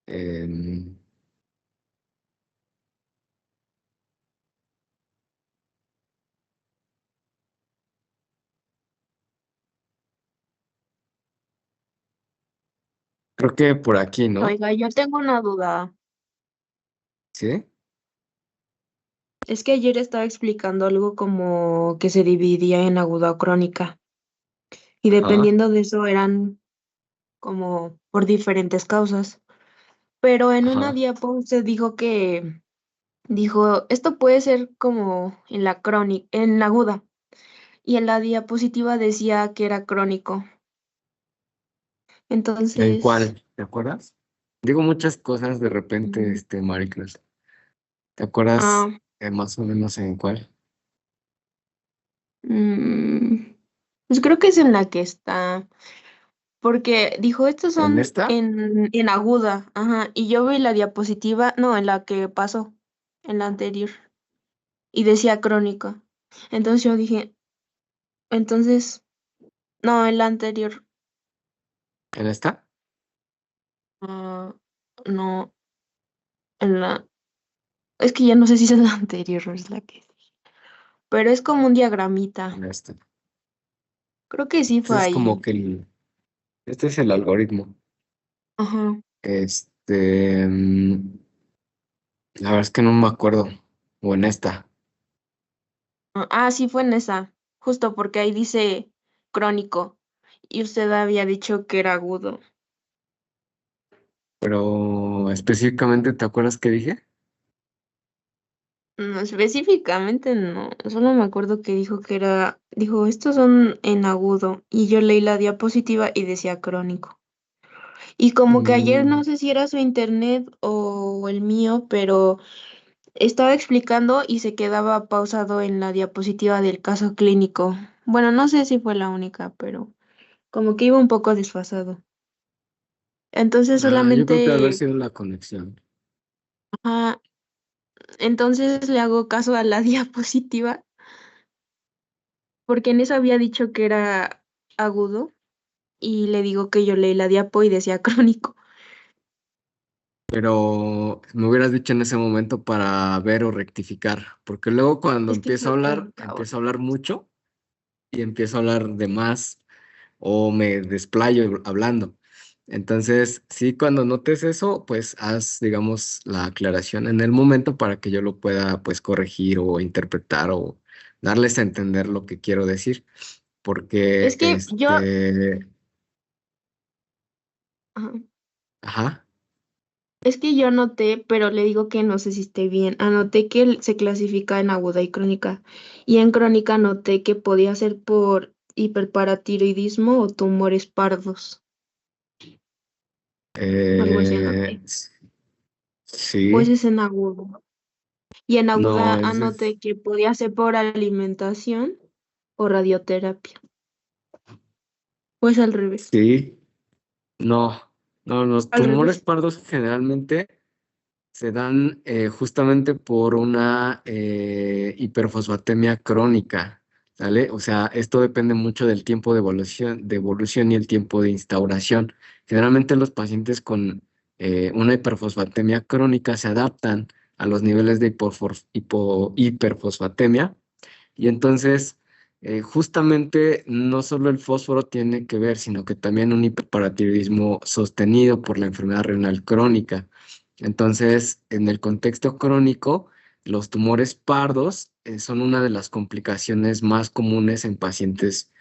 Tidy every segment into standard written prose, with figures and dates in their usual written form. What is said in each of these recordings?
em, creo que por aquí, ¿no? Oiga, yo tengo una duda. ¿Sí? Es que ayer estaba explicando algo como que se dividía en aguda o crónica. Y Ajá, dependiendo de eso eran como por diferentes causas. Pero en una ajá. diapo usted dijo, esto puede ser como en la crónica, en la aguda. Y en la diapositiva decía que era crónico. ¿En Entonces, cuál? ¿Te acuerdas? Digo muchas cosas de repente, mm, Maricruz. ¿Te acuerdas ah, más o menos en cuál? mm, pues creo que es en la que está. Porque dijo, estos ¿En son esta? en aguda, ajá, y yo vi la diapositiva, no, en la que pasó, en la anterior, y decía crónica. Entonces yo dije, entonces, no, en la anterior, ¿En esta? ah, no, en la, es que ya no sé si es en la anterior o es la que, pero es como un En diagramita. esta. Creo que sí Este fue es como ahí. que este es el algoritmo. Ajá. Este, la verdad es que no me acuerdo. O en esta. Sí fue en esa, justo porque ahí dice crónico, y usted había dicho que era agudo. Pero específicamente, ¿te acuerdas qué dije? No, específicamente no, solo me acuerdo que dijo, estos son en agudo, y yo leí la diapositiva y decía crónico. Y como que ayer Mm, no sé si era su internet o el mío, pero estaba explicando y se quedaba pausado en la diapositiva del caso clínico. Bueno, no sé si fue la única, pero como que iba un poco desfasado. Entonces yo creo que debe haber solamente, sido la conexión. ajá, entonces le hago caso a la diapositiva, porque en eso había dicho que era agudo. Y le digo que yo leí la diapo y decía crónico. Pero me hubieras dicho en ese momento para ver o rectificar. Porque luego cuando Es que fue como que ahora. empiezo a hablar mucho y empiezo a hablar de más o me desplayo hablando. Entonces, sí, cuando notes eso, pues haz, digamos, la aclaración en el momento para que yo lo pueda, pues, corregir o interpretar o darles a entender lo que quiero decir. Es Porque, que yo, ajá, ajá, es que yo anoté, pero le digo que no sé si esté bien. Anoté que se clasifica en aguda y crónica. Y en crónica anoté que podía ser por hiperparatiroidismo o tumores pardos. Algo así eh, anoté. Pues sí, es en agudo. Y en no, aguda anoté que podía ser por alimentación o radioterapia. Pues al revés. sí, no, no, los Al tumores revés. pardos generalmente se dan justamente por una hiperfosfatemia crónica, ¿sale? O sea, esto depende mucho del tiempo de evolución y el tiempo de instauración. Generalmente los pacientes con una hiperfosfatemia crónica se adaptan a los niveles de hiperfosfatemia y entonces justamente no solo el fósforo tiene que ver, sino que también un hiperparatiroidismo sostenido por la enfermedad renal crónica. Entonces, en el contexto crónico, los tumores pardos son una de las complicaciones más comunes en pacientes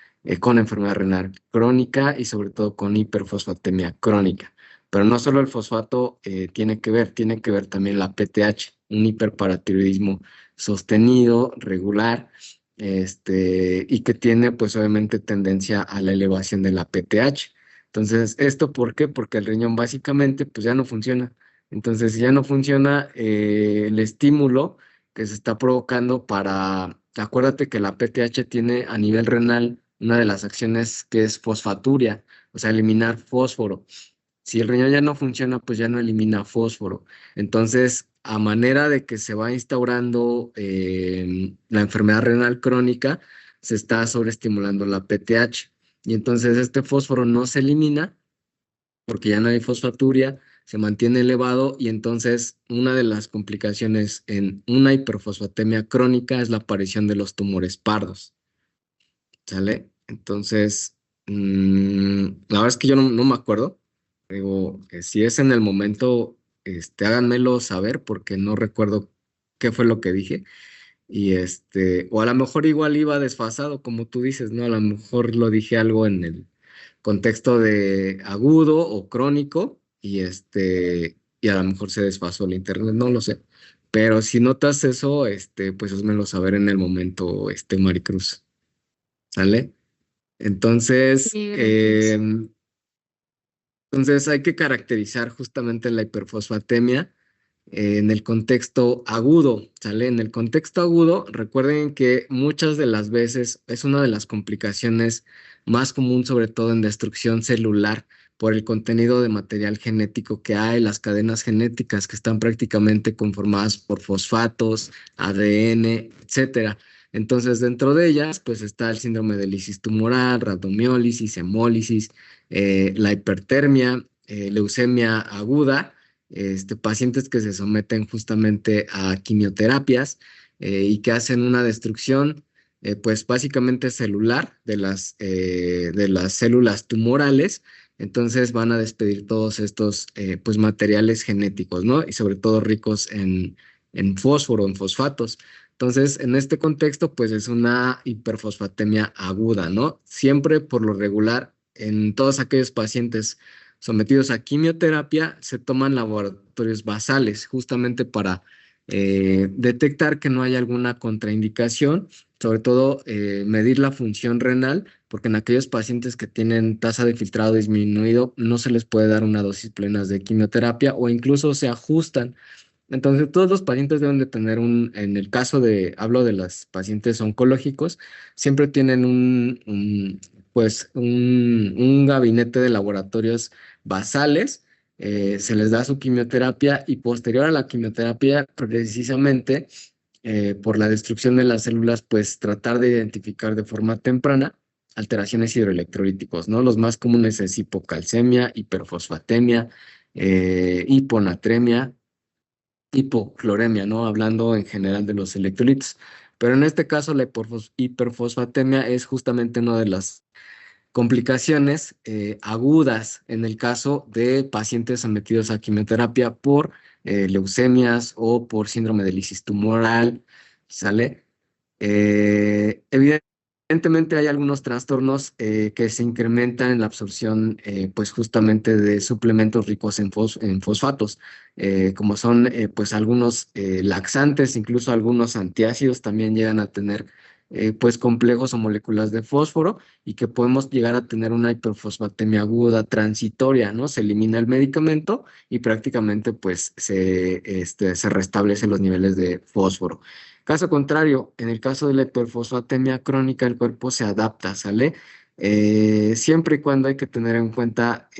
con enfermedad renal crónica y sobre todo con hiperfosfatemia crónica. Pero no solo el fosfato tiene que ver también la PTH, un hiperparatiroidismo sostenido, regular, y que tiene pues obviamente tendencia a la elevación de la PTH. Entonces, ¿esto por qué? Porque el riñón básicamente pues ya no funciona. Entonces, si ya no funciona el estímulo que se está provocando acuérdate que la PTH tiene a nivel renal una de las acciones que es fosfaturia, o sea, eliminar fósforo. Si el riñón ya no funciona, pues ya no elimina fósforo. Entonces, a manera de que se va instaurando la enfermedad renal crónica, se está sobreestimulando la PTH. Y entonces este fósforo no se elimina porque ya no hay fosfaturia, se mantiene elevado y entonces una de las complicaciones en una hiperfosfatemia crónica es la aparición de los tumores pardos, ¿sale? Entonces, la verdad es que yo no me acuerdo. Digo, si es en el momento, háganmelo saber porque no recuerdo qué fue lo que dije. Y o a lo mejor igual iba desfasado, como tú dices, ¿no? A lo mejor lo dije algo en el contexto de agudo o crónico y a lo mejor se desfasó el internet, no lo sé. Pero si notas eso, pues házmelo saber en el momento, Maricruz, ¿sale? Entonces, Sí, gracias. hay que caracterizar justamente la hiperfosfatemia en el contexto agudo, ¿sale? En el contexto agudo, recuerden que muchas de las veces es una de las complicaciones más común, sobre todo en destrucción celular, por el contenido de material genético que hay, las cadenas genéticas que están prácticamente conformadas por fosfatos, ADN, etcétera. Entonces, dentro de ellas, pues está el síndrome de lisis tumoral, rabdomiólisis, hemólisis, la hipertermia, leucemia aguda, pacientes que se someten justamente a quimioterapias y que hacen una destrucción, pues básicamente celular de las células tumorales. Entonces van a despedir todos estos pues materiales genéticos, ¿no? Y sobre todo ricos en fósforo, en fosfatos. Entonces, en este contexto, pues es una hiperfosfatemia aguda, ¿no? Siempre por lo regular, en todos aquellos pacientes sometidos a quimioterapia, se toman laboratorios basales justamente para detectar que no hay alguna contraindicación, sobre todo medir la función renal, porque en aquellos pacientes que tienen tasa de filtrado disminuido no se les puede dar una dosis plena de quimioterapia o incluso se ajustan. Entonces, todos los pacientes deben de tener en el caso hablo de los pacientes oncológicos, siempre tienen pues, un gabinete de laboratorios basales, se les da su quimioterapia y posterior a la quimioterapia, precisamente por la destrucción de las células, pues tratar de identificar de forma temprana alteraciones hidroelectrolíticos, ¿no? Los más comunes es hipocalcemia, hiperfosfatemia, hiponatremia, hipocloremia, ¿no? Hablando en general de los electrolitos. Pero en este caso, la hiperfosfatemia es justamente una de las complicaciones agudas en el caso de pacientes sometidos a quimioterapia por leucemias o por síndrome de lisis tumoral, ¿sale? Evidentemente hay algunos trastornos que se incrementan en la absorción, pues justamente de suplementos ricos en fosfatos, como son pues algunos laxantes, incluso algunos antiácidos también llegan a tener pues complejos o moléculas de fósforo y que podemos llegar a tener una hiperfosfatemia aguda transitoria, ¿no? Se elimina el medicamento y prácticamente pues se restablecen los niveles de fósforo. Caso contrario, en el caso de la hiperfosfatemia crónica, el cuerpo se adapta, ¿sale? Siempre y cuando hay que tener en cuenta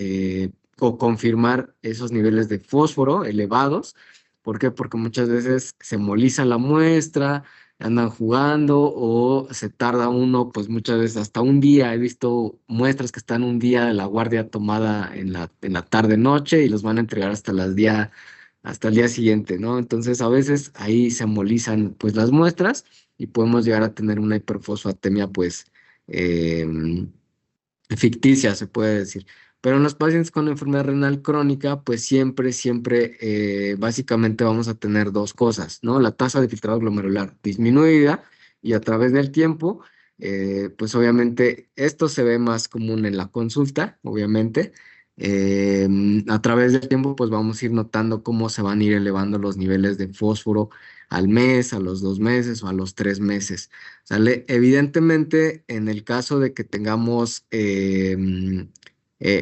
o confirmar esos niveles de fósforo elevados. ¿Por qué? Porque muchas veces se hemoliza la muestra, andan jugando o se tarda uno, pues muchas veces hasta un día. He visto muestras que están un día de la guardia tomada en la tarde-noche y los van a entregar hasta el día siguiente, ¿no? Entonces a veces ahí se embolizan pues las muestras y podemos llegar a tener una hiperfosfatemia pues em, ficticia, se puede decir. Pero en los pacientes con enfermedad renal crónica, pues siempre, básicamente vamos a tener dos cosas, ¿no? La tasa de filtrado glomerular disminuida y a través del tiempo, pues obviamente esto se ve más común en la consulta, obviamente. A través del tiempo, pues vamos a ir notando cómo se van a ir elevando los niveles de fósforo al mes, a los 2 meses o a los 3 meses. ¿Sale? Evidentemente, en el caso de que tengamos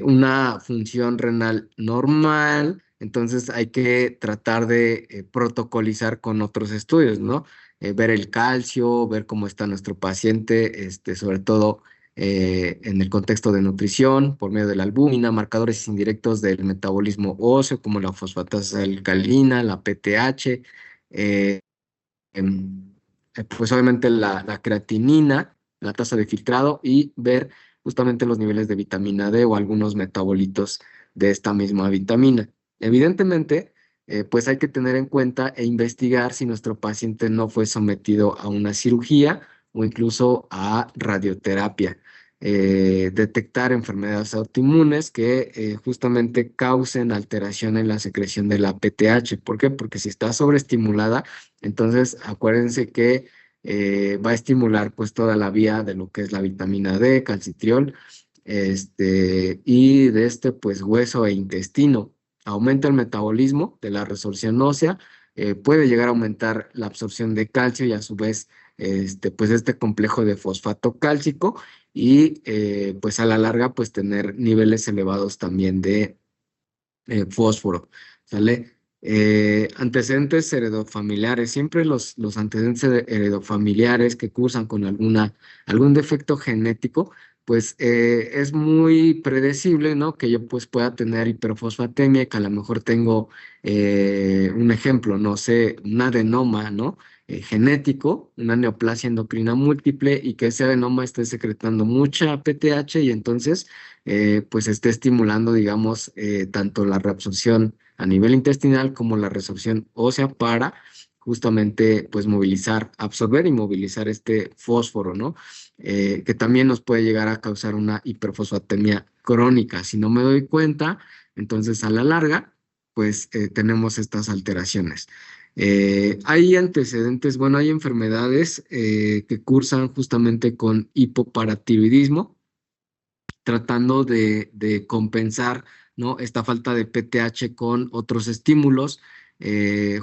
una función renal normal, entonces hay que tratar de protocolizar con otros estudios, ¿no? Ver el calcio, ver cómo está nuestro paciente, sobre todo en el contexto de nutrición, por medio de la albúmina, marcadores indirectos del metabolismo óseo, como la fosfatasa alcalina, la PTH, eh, pues obviamente la creatinina, la tasa de filtrado y ver justamente los niveles de vitamina D o algunos metabolitos de esta misma vitamina. Evidentemente, pues hay que tener en cuenta e investigar si nuestro paciente no fue sometido a una cirugía o incluso a radioterapia. Detectar enfermedades autoinmunes que justamente causen alteración en la secreción de la PTH. ¿Por qué? Porque si está sobreestimulada, entonces acuérdense que va a estimular pues toda la vía de lo que es la vitamina D, calcitriol, y de pues hueso e intestino. Aumenta el metabolismo de la resorción ósea, puede llegar a aumentar la absorción de calcio y a su vez pues este complejo de fosfato cálcico y pues a la larga pues tener niveles elevados también de fósforo, ¿sale? Antecedentes heredofamiliares, siempre los antecedentes heredofamiliares que cursan con algún defecto genético, pues es muy predecible, ¿no? Que yo pues pueda tener hiperfosfatemia, que a lo mejor tengo un ejemplo, no sé, un adenoma, ¿no? Genético, una neoplasia endocrina múltiple y que ese adenoma esté secretando mucha PTH y entonces pues esté estimulando, digamos, tanto la reabsorción a nivel intestinal como la resorción ósea para justamente, pues, movilizar, absorber y movilizar este fósforo, ¿no? Que también nos puede llegar a causar una hiperfosfatemia crónica. Si no me doy cuenta, entonces a la larga, pues, tenemos estas alteraciones. Hay antecedentes, bueno, hay enfermedades que cursan justamente con hipoparatiroidismo, tratando de compensar, ¿no? Esta falta de PTH con otros estímulos,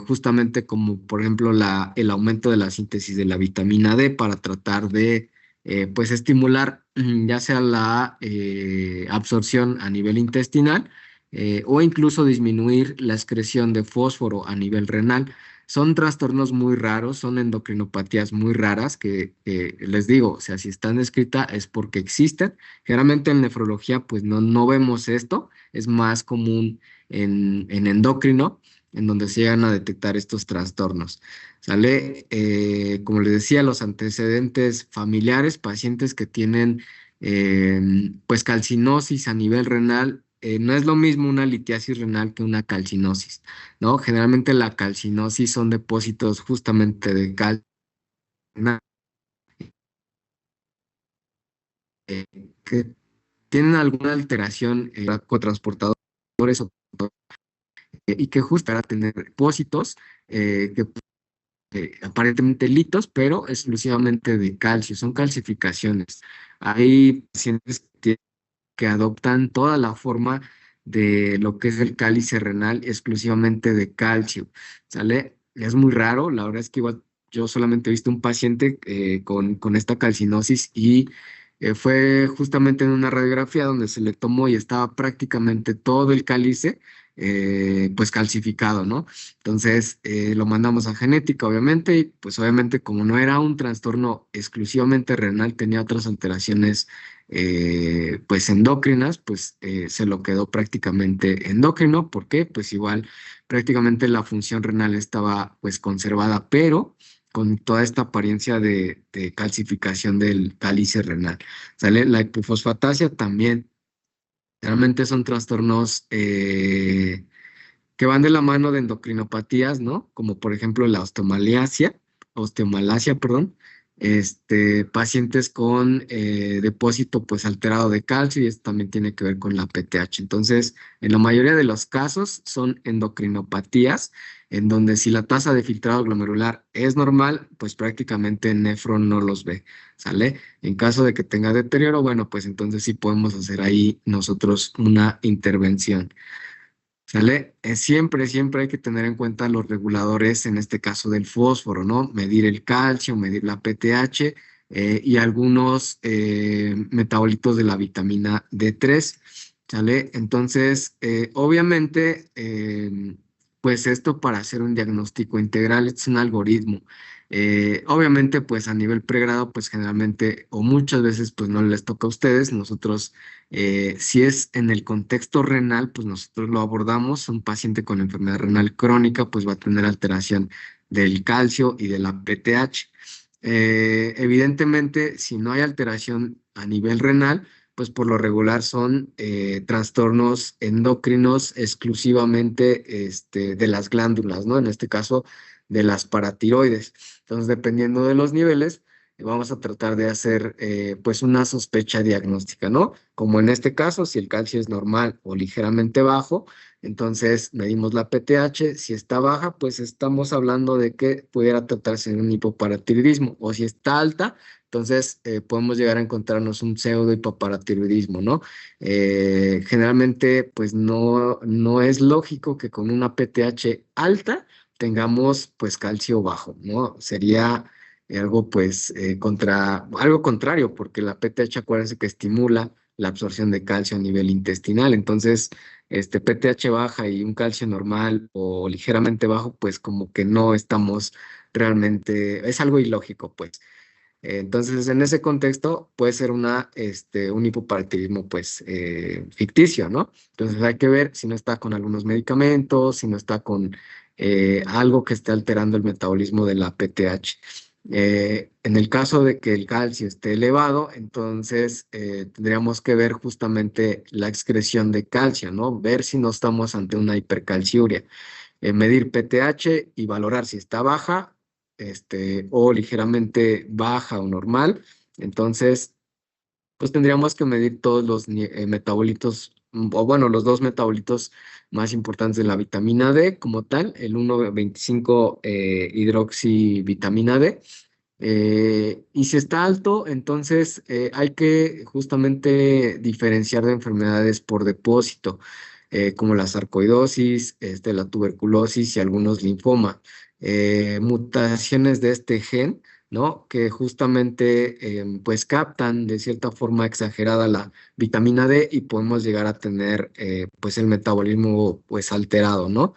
justamente como por ejemplo el aumento de la síntesis de la vitamina D para tratar de pues estimular ya sea la absorción a nivel intestinal o incluso disminuir la excreción de fósforo a nivel renal. Son trastornos muy raros, son endocrinopatías muy raras que les digo, o sea, si están descritas es porque existen. Generalmente en nefrología pues no vemos esto, es más común en endocrino, en donde se llegan a detectar estos trastornos. ¿Sale? Como les decía, los antecedentes familiares, pacientes que tienen pues calcinosis a nivel renal, no es lo mismo una litiasis renal que una calcinosis, ¿no? Generalmente la calcinosis son depósitos justamente de calcio que tienen alguna alteración en cotransportadores y que justo para tener depósitos que aparentemente litos, pero exclusivamente de calcio, son calcificaciones. Hay pacientes que adoptan toda la forma de lo que es el cálice renal exclusivamente de calcio, ¿sale? Es muy raro, la verdad es que igual yo solamente he visto un paciente con esta calcinosis y fue justamente en una radiografía donde se le tomó y estaba prácticamente todo el cálice pues calcificado, ¿no? Entonces lo mandamos a genética, obviamente, y pues obviamente como no era un trastorno exclusivamente renal, tenía otras alteraciones pues endócrinas, pues se lo quedó prácticamente endocrino, ¿por qué? Pues igual prácticamente la función renal estaba pues conservada, pero con toda esta apariencia de calcificación del cálice renal. ¿Sale? La hipofosfatasia también, realmente son trastornos que van de la mano de endocrinopatías, ¿no? Como por ejemplo la osteomalacia, perdón, pacientes con depósito pues alterado de calcio y esto también tiene que ver con la PTH. Entonces, en la mayoría de los casos son endocrinopatías en donde si la tasa de filtrado glomerular es normal, pues prácticamente nefro no los ve, ¿sale? En caso de que tenga deterioro, bueno, pues entonces sí podemos hacer ahí nosotros una intervención. ¿Sale? Siempre hay que tener en cuenta los reguladores, en este caso del fósforo, ¿no? Medir el calcio, medir la PTH y algunos metabolitos de la vitamina D3, ¿sale? Entonces, obviamente, pues esto para hacer un diagnóstico integral es un algoritmo. Obviamente, pues a nivel pregrado, pues generalmente o muchas veces, pues no les toca a ustedes, nosotros si es en el contexto renal, pues nosotros lo abordamos. Un paciente con enfermedad renal crónica, pues va a tener alteración del calcio y de la PTH. Evidentemente, si no hay alteración a nivel renal, pues por lo regular son trastornos endocrinos exclusivamente de las glándulas, ¿no? En este caso, de las paratiroides. Entonces, dependiendo de los niveles, vamos a tratar de hacer pues una sospecha diagnóstica, ¿no? Como en este caso, si el calcio es normal o ligeramente bajo, entonces medimos la PTH. Si está baja, pues estamos hablando de que pudiera tratarse de un hipoparatiroidismo. O si está alta, entonces podemos llegar a encontrarnos un pseudo hipoparatiroidismo, ¿no? Generalmente, pues no es lógico que con una PTH alta tengamos pues calcio bajo, ¿no? Sería algo pues algo contrario, porque la PTH, acuérdense que estimula la absorción de calcio a nivel intestinal. Entonces, PTH baja y un calcio normal o ligeramente bajo, pues como que no estamos realmente, es algo ilógico, pues. Entonces, en ese contexto puede ser un hipoparatirismo pues ficticio, ¿no? Entonces hay que ver si no está con algunos medicamentos, si no está con algo que esté alterando el metabolismo de la PTH. En el caso de que el calcio esté elevado, entonces tendríamos que ver justamente la excreción de calcio, ¿no? Ver si no estamos ante una hipercalciuria, medir PTH y valorar si está baja, o ligeramente baja o normal. Entonces, pues tendríamos que medir todos los metabolitos, o bueno, los dos metabolitos más importantes de la vitamina D como tal, el 1,25 hidroxivitamina D. Y si está alto, entonces hay que justamente diferenciar de enfermedades por depósito, como la sarcoidosis, la tuberculosis y algunos linfomas. Mutaciones de este gen, ¿no? Que justamente pues captan de cierta forma exagerada la vitamina D y podemos llegar a tener pues el metabolismo pues alterado, ¿no?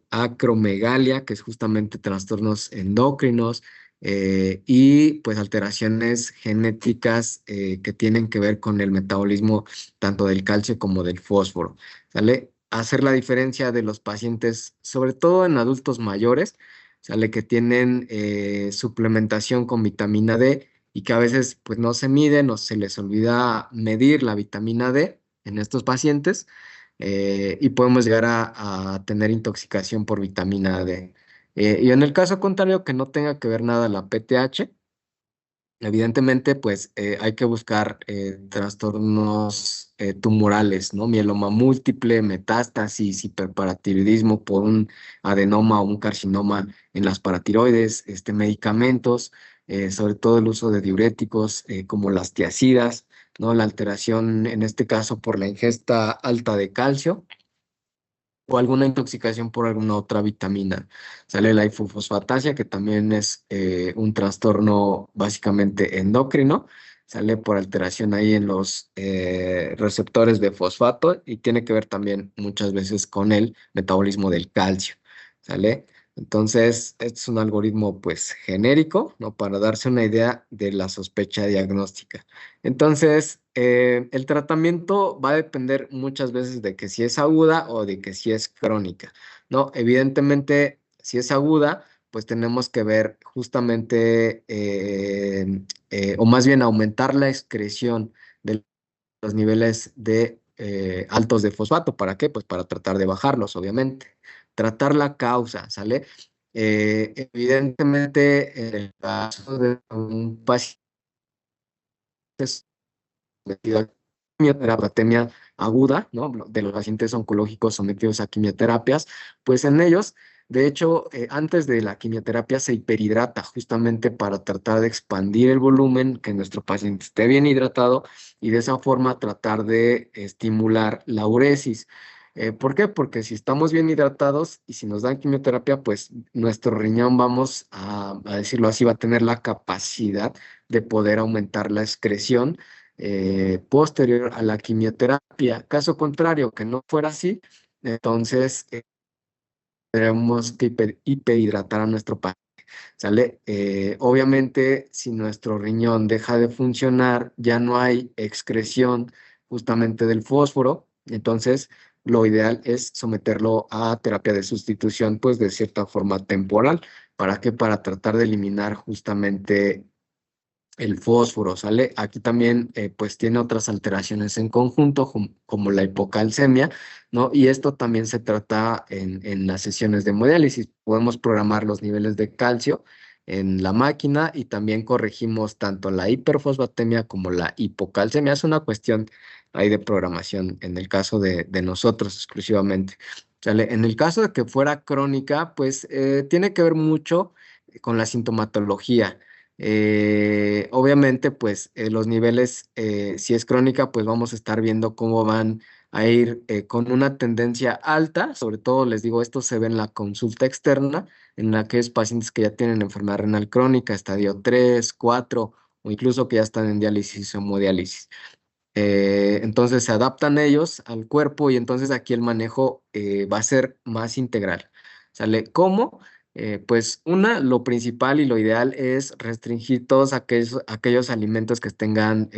Acromegalia, que es justamente trastornos endocrinos, y pues alteraciones genéticas que tienen que ver con el metabolismo tanto del calcio como del fósforo, ¿sale? Hacer la diferencia de los pacientes, sobre todo en adultos mayores, ¿sale? Que tienen suplementación con vitamina D y que a veces pues no se miden o se les olvida medir la vitamina D en estos pacientes, y podemos llegar a tener intoxicación por vitamina D. Y en el caso contrario, que no tenga que ver nada la PTH, evidentemente, pues hay que buscar trastornos tumorales, ¿no? Mieloma múltiple, metástasis, hiperparatiroidismo por un adenoma o un carcinoma en las paratiroides, medicamentos, sobre todo el uso de diuréticos como las tiazidas, ¿no? La alteración, en este caso, por la ingesta alta de calcio o alguna intoxicación por alguna otra vitamina. Sale la hipofosfatasia, que también es un trastorno básicamente endocrino. Sale por alteración ahí en los receptores de fosfato y tiene que ver también muchas veces con el metabolismo del calcio. ¿Sale? Entonces, este es un algoritmo pues genérico, ¿no? Para darse una idea de la sospecha diagnóstica. Entonces, el tratamiento va a depender muchas veces de que si es aguda o de que si es crónica, ¿no? Evidentemente, si es aguda, pues tenemos que ver justamente, o más bien aumentar la excreción de los niveles de altos de fosfato. ¿Para qué? Pues para tratar de bajarlos, obviamente. Tratar la causa, ¿sale? Evidentemente, en el caso de un paciente sometido a quimioterapia aguda, ¿no? De los pacientes oncológicos sometidos a quimioterapias, pues en ellos, de hecho, antes de la quimioterapia se hiperhidrata justamente para tratar de expandir el volumen, que nuestro paciente esté bien hidratado y de esa forma tratar de estimular la uresis. ¿Por qué? Porque si estamos bien hidratados y si nos dan quimioterapia, pues nuestro riñón, vamos a decirlo así, va a tener la capacidad de poder aumentar la excreción posterior a la quimioterapia. Caso contrario, que no fuera así, entonces tenemos que hiperhidratar a nuestro paciente. ¿Sale? Obviamente, si nuestro riñón deja de funcionar, ya no hay excreción justamente del fósforo, entonces lo ideal es someterlo a terapia de sustitución, pues de cierta forma temporal. ¿Para qué? Para tratar de eliminar justamente el fósforo, ¿sale? Aquí también pues tiene otras alteraciones en conjunto, como la hipocalcemia, ¿no? Y esto también se trata en las sesiones de hemodiálisis. Podemos programar los niveles de calcio en la máquina y también corregimos tanto la hiperfosfatemia como la hipocalcemia. Es una cuestión ahí de programación en el caso de nosotros exclusivamente. ¿Sale? En el caso de que fuera crónica, pues tiene que ver mucho con la sintomatología. Obviamente, pues los niveles, si es crónica, pues vamos a estar viendo cómo van a ir con una tendencia alta. Sobre todo, les digo, esto se ve en la consulta externa, en aquellos pacientes que ya tienen enfermedad renal crónica, estadio 3, 4, o incluso que ya están en diálisis o hemodiálisis. Entonces se adaptan ellos al cuerpo y entonces aquí el manejo va a ser más integral. ¿Sale? ¿Cómo? Pues lo principal y lo ideal es restringir todos aquellos alimentos que tengan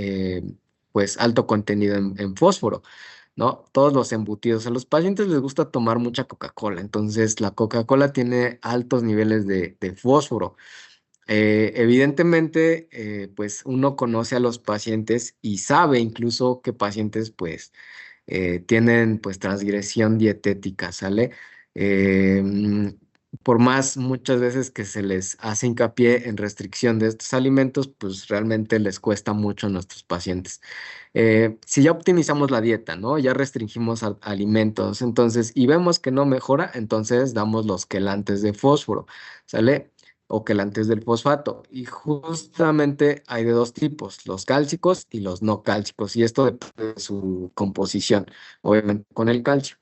pues alto contenido en fósforo, ¿no? Todos los embutidos. A los pacientes les gusta tomar mucha Coca-Cola, entonces la Coca-Cola tiene altos niveles de fósforo. Evidentemente, pues uno conoce a los pacientes y sabe incluso qué pacientes pues tienen pues transgresión dietética, ¿sale? Por más muchas veces que se les hace hincapié en restricción de estos alimentos, pues realmente les cuesta mucho a nuestros pacientes. Si ya optimizamos la dieta, ¿no? Ya restringimos alimentos, entonces, y vemos que no mejora, entonces damos los quelantes de fósforo, ¿sale? O quelantes del fosfato. Y justamente hay de dos tipos, los cálcicos y los no cálcicos, y esto depende de su composición, obviamente con el calcio.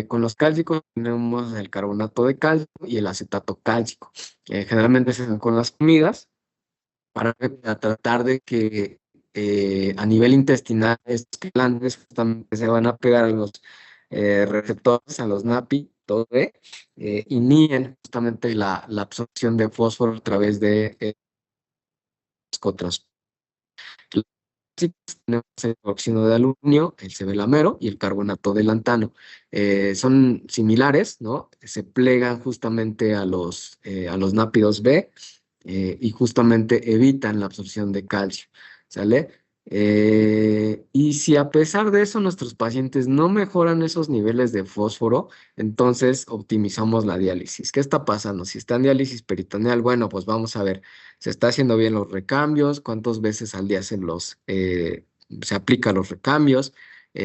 Con los cálcicos tenemos el carbonato de calcio y el acetato cálcico. Generalmente se dan con las comidas para tratar de que a nivel intestinal estos quelantes justamente se van a pegar a los receptores, a los NAPI, todo, inhiben justamente la absorción de fósforo a través de otros. Tenemos el óxido de aluminio, el cebelamero y el carbonato de lantano. Son similares, ¿no? Se plegan justamente a los nápidos B y justamente evitan la absorción de calcio, ¿sale? Y si a pesar de eso nuestros pacientes no mejoran esos niveles de fósforo, entonces optimizamos la diálisis. ¿Qué está pasando? Si está en diálisis peritoneal, bueno, pues vamos a ver, ¿se está haciendo bien los recambios? ¿Cuántas veces al día se aplican los recambios?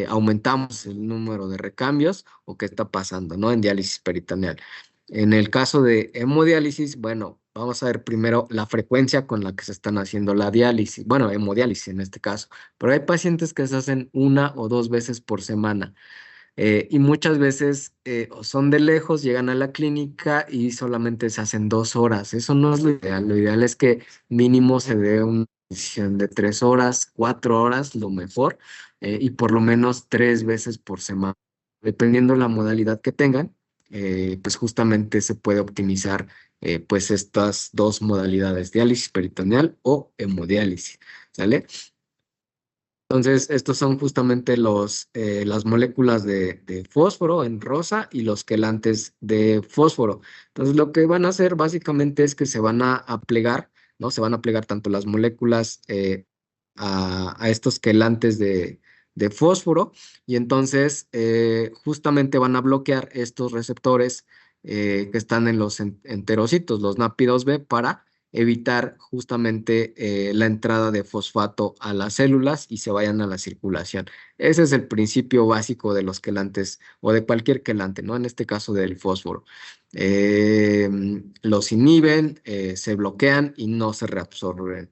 ¿Aumentamos el número de recambios? ¿O qué está pasando, no? En diálisis peritoneal. En el caso de hemodiálisis, bueno, vamos a ver primero la frecuencia con la que se están haciendo la diálisis, bueno, hemodiálisis en este caso, pero hay pacientes que se hacen una o dos veces por semana y muchas veces o son de lejos, llegan a la clínica y solamente se hacen 2 horas. Eso no es lo ideal es que mínimo se dé una sesión de 3 horas, 4 horas, lo mejor, y por lo menos 3 veces por semana. Dependiendo la modalidad que tengan, pues justamente se puede optimizar pues estas dos modalidades, diálisis peritoneal o hemodiálisis, ¿sale? Entonces, estos son justamente las moléculas de fósforo en rosa y los quelantes de fósforo. Entonces, lo que van a hacer básicamente es que se van a plegar, ¿no? Se van a plegar tanto las moléculas a estos quelantes de fósforo y entonces justamente van a bloquear estos receptores que están en los enterocitos, los nápidos B, para evitar justamente la entrada de fosfato a las células y se vayan a la circulación. Ese es el principio básico de los quelantes o de cualquier quelante, ¿no? En este caso del fósforo. Eh, los inhiben, se bloquean y no se reabsorben.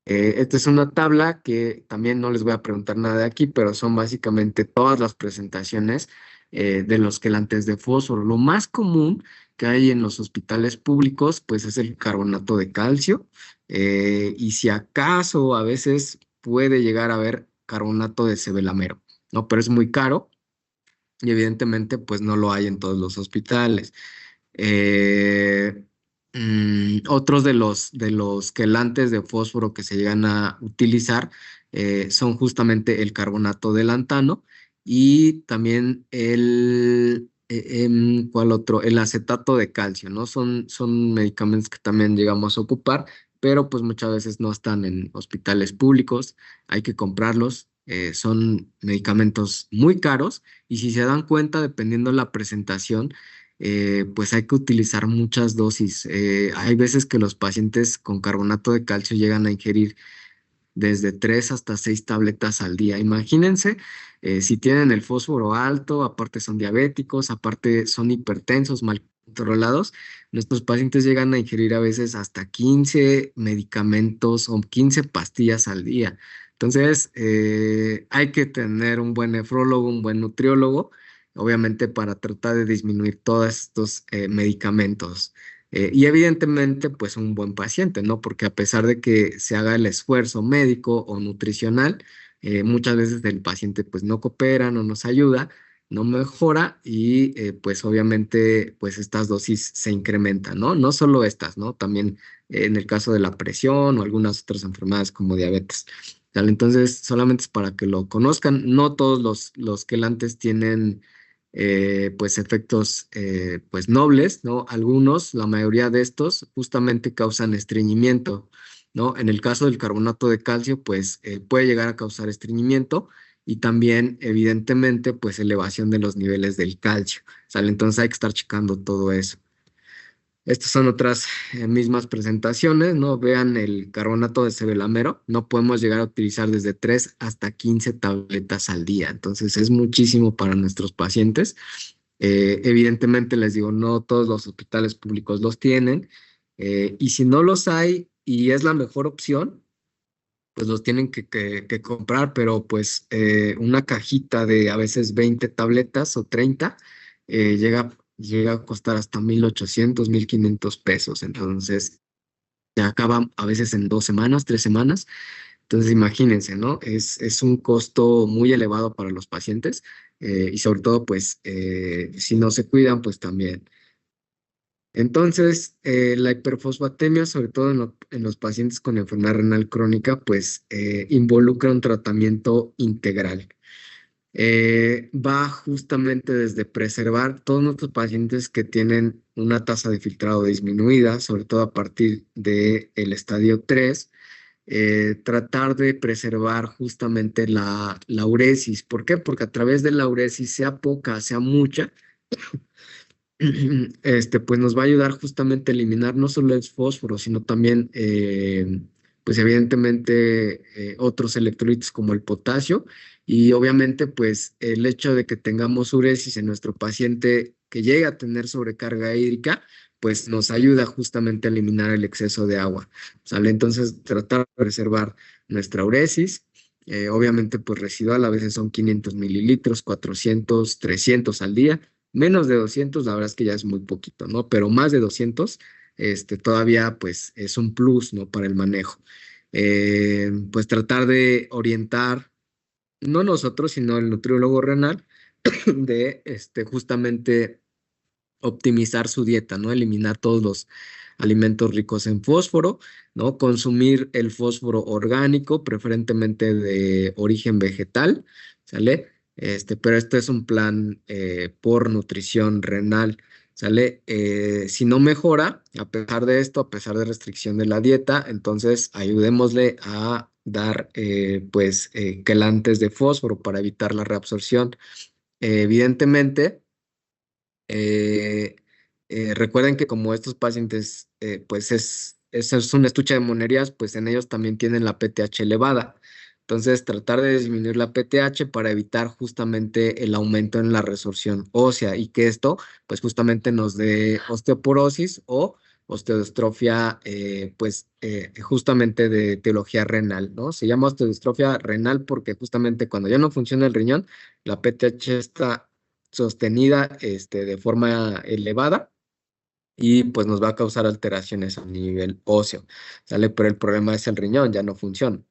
Esta es una tabla que también no les voy a preguntar nada de aquí, pero son básicamente todas las presentaciones de los quelantes de fósforo. Lo más común que hay en los hospitales públicos, pues es el carbonato de calcio, y si acaso a veces puede llegar a haber carbonato de cebelamero, ¿no? Pero es muy caro y evidentemente pues no lo hay en todos los hospitales. Eh, Otros de los quelantes de fósforo que se llegan a utilizar son justamente el carbonato de lantano y también ¿cuál otro? El acetato de calcio, ¿no? Son medicamentos que también llegamos a ocupar pero pues muchas veces no están en hospitales públicos, hay que comprarlos. Son medicamentos muy caros y si se dan cuenta, dependiendo la presentación, pues hay que utilizar muchas dosis. Hay veces que los pacientes con carbonato de calcio llegan a ingerir desde 3 hasta 6 tabletas al día. Imagínense, si tienen el fósforo alto, aparte son diabéticos, aparte son hipertensos, mal controlados, nuestros pacientes llegan a ingerir a veces hasta 15 medicamentos o 15 pastillas al día. Entonces, hay que tener un buen nefrólogo, un buen nutriólogo, obviamente para tratar de disminuir todos estos medicamentos. Y evidentemente, pues un buen paciente, ¿no? Porque a pesar de que se haga el esfuerzo médico o nutricional, muchas veces el paciente pues no coopera, no nos ayuda, no mejora y pues obviamente pues estas dosis se incrementan, ¿no? No solo estas, ¿no? También en el caso de la presión o algunas otras enfermedades como diabetes. ¿Sale? Entonces, solamente es para que lo conozcan, no todos los quelantes tienen pues efectos pues nobles, ¿no? Algunos, la mayoría de estos, justamente causan estreñimiento, ¿no? En el caso del carbonato de calcio, pues puede llegar a causar estreñimiento y también, evidentemente, pues elevación de los niveles del calcio, ¿sale? Entonces hay que estar checando todo eso. Estas son otras mismas presentaciones, ¿no? Vean el carbonato de cebelamero. No podemos llegar a utilizar desde 3 hasta 15 tabletas al día. Entonces es muchísimo para nuestros pacientes. Evidentemente les digo, no todos los hospitales públicos los tienen. Y si no los hay y es la mejor opción, pues los tienen que comprar, pero pues una cajita de a veces 20 tabletas o 30 llega a costar hasta 1,800, 1,500 pesos. Entonces, se acaba a veces en 2 semanas, 3 semanas. Entonces, imagínense, ¿no? Es un costo muy elevado para los pacientes y sobre todo, pues, si no se cuidan, pues también. Entonces, la hiperfosfatemia, sobre todo en los pacientes con enfermedad renal crónica, pues involucra un tratamiento integral. Va justamente desde preservar todos nuestros pacientes que tienen una tasa de filtrado disminuida, sobre todo a partir del estadio 3, tratar de preservar justamente la uresis. ¿Por qué? Porque a través de la uresis, sea poca, sea mucha, pues nos va a ayudar justamente a eliminar no solo el fósforo, sino también, pues evidentemente, otros electrolitos como el potasio y obviamente, pues el hecho de que tengamos uresis en nuestro paciente que llega a tener sobrecarga hídrica, pues nos ayuda justamente a eliminar el exceso de agua, ¿sale? Entonces, tratar de preservar nuestra uresis. Obviamente, pues residual, a veces son 500 mililitros, 400, 300 al día. Menos de 200, la verdad es que ya es muy poquito, ¿no? Pero más de 200, todavía pues es un plus, ¿no? Para el manejo. Pues tratar de orientar, no nosotros, sino el nutriólogo renal, de justamente optimizar su dieta, ¿no? Eliminar todos los alimentos ricos en fósforo, ¿no? Consumir el fósforo orgánico, preferentemente de origen vegetal, ¿sale? Pero este es un plan por nutrición renal, ¿sale? Si no mejora, a pesar de esto, a pesar de restricción de la dieta, entonces ayudémosle a dar, pues, quelantes de fósforo para evitar la reabsorción. Evidentemente, eh, recuerden que como estos pacientes, pues es un estuche de monerías, pues en ellos también tienen la PTH elevada. Entonces, tratar de disminuir la PTH para evitar justamente el aumento en la resorción ósea y que esto, pues justamente nos dé osteoporosis o osteodistrofia, pues justamente de etiología renal, ¿no? Se llama osteodistrofia renal porque justamente cuando ya no funciona el riñón, la PTH está sostenida de forma elevada y pues nos va a causar alteraciones a nivel óseo, ¿sale? Pero el problema es el riñón, ya no funciona.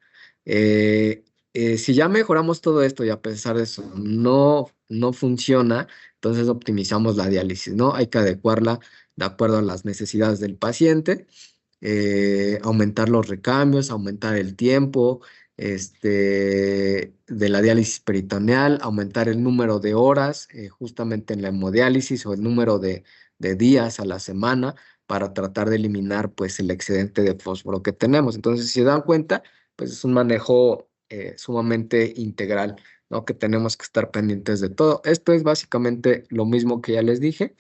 Eh, si ya mejoramos todo esto y a pesar de eso no funciona, entonces optimizamos la diálisis, ¿no? Hay que adecuarla de acuerdo a las necesidades del paciente, aumentar los recambios, aumentar el tiempo, de la diálisis peritoneal, aumentar el número de horas justamente en la hemodiálisis o el número de días a la semana para tratar de eliminar pues el excedente de fósforo que tenemos. Entonces, si se dan cuenta, pues es un manejo sumamente integral, ¿no? Que tenemos que estar pendientes de todo. Esto es básicamente lo mismo que ya les dije.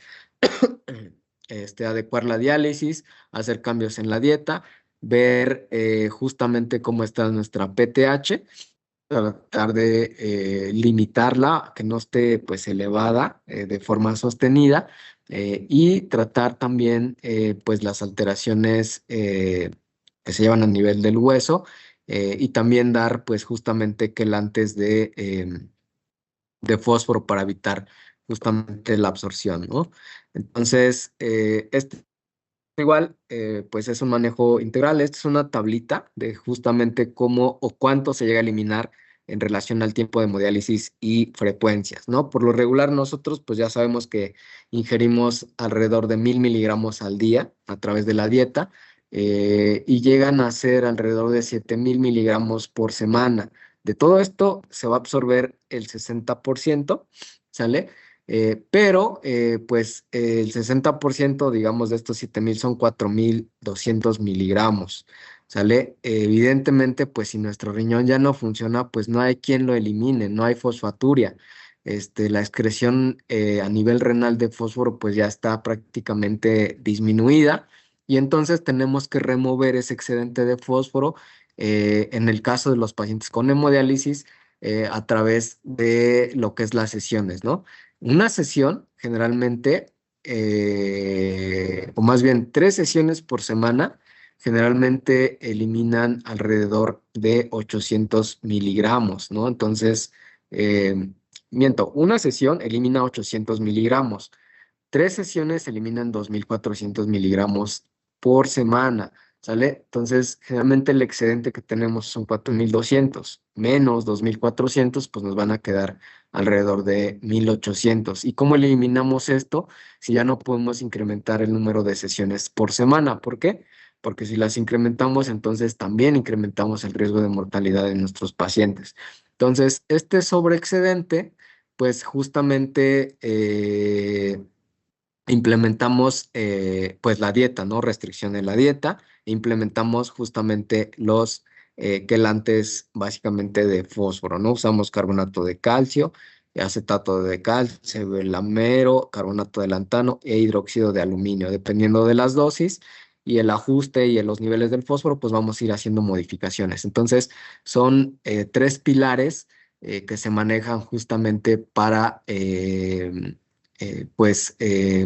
Adecuar la diálisis, hacer cambios en la dieta, ver justamente cómo está nuestra PTH, tratar de limitarla, que no esté pues elevada de forma sostenida, y tratar también pues las alteraciones que se llevan a nivel del hueso, y también dar pues justamente quelantes de fósforo para evitar justamente la absorción, ¿no? Entonces, igual, pues es un manejo integral. Esta es una tablita de justamente cómo o cuánto se llega a eliminar en relación al tiempo de hemodiálisis y frecuencias, ¿no? Por lo regular, nosotros pues ya sabemos que ingerimos alrededor de 1000 miligramos al día a través de la dieta, y llegan a ser alrededor de 7000 miligramos por semana. De todo esto se va a absorber el 60%, ¿sale? Pero, pues, el 60%, digamos, de estos 7000 son 4200 miligramos, ¿sale? Evidentemente, pues, si nuestro riñón ya no funciona, pues no hay quien lo elimine, no hay fosfaturia. La excreción a nivel renal de fósforo, pues, ya está prácticamente disminuida y entonces tenemos que remover ese excedente de fósforo, en el caso de los pacientes con hemodiálisis, a través de lo que es las sesiones, ¿no? Una sesión generalmente, o más bien 3 sesiones por semana, generalmente eliminan alrededor de 800 miligramos, ¿no? Entonces, miento, una sesión elimina 800 miligramos. 3 sesiones eliminan 2400 miligramos por semana, ¿sale? Entonces, generalmente el excedente que tenemos son 4200 menos 2400, pues nos van a quedar alrededor de 1800. ¿Y cómo eliminamos esto si ya no podemos incrementar el número de sesiones por semana? ¿Por qué? Porque si las incrementamos, entonces también incrementamos el riesgo de mortalidad de nuestros pacientes. Entonces, este sobreexcedente, pues justamente implementamos pues la dieta, ¿no? Restricción en la dieta, e implementamos justamente los quelantes básicamente de fósforo, ¿no? Usamos carbonato de calcio, acetato de calcio, velamero, carbonato de lantano e hidróxido de aluminio, dependiendo de las dosis y el ajuste y en los niveles del fósforo, pues vamos a ir haciendo modificaciones. Entonces, son 3 pilares que se manejan justamente para pues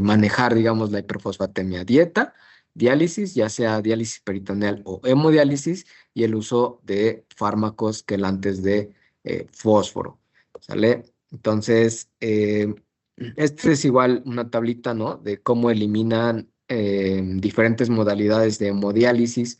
manejar, digamos, la hiperfosfatemia. Dieta, diálisis, ya sea diálisis peritoneal o hemodiálisis, y el uso de fármacos quelantes de fósforo, ¿sale? Entonces, este es igual una tablita, ¿no? De cómo eliminan diferentes modalidades de hemodiálisis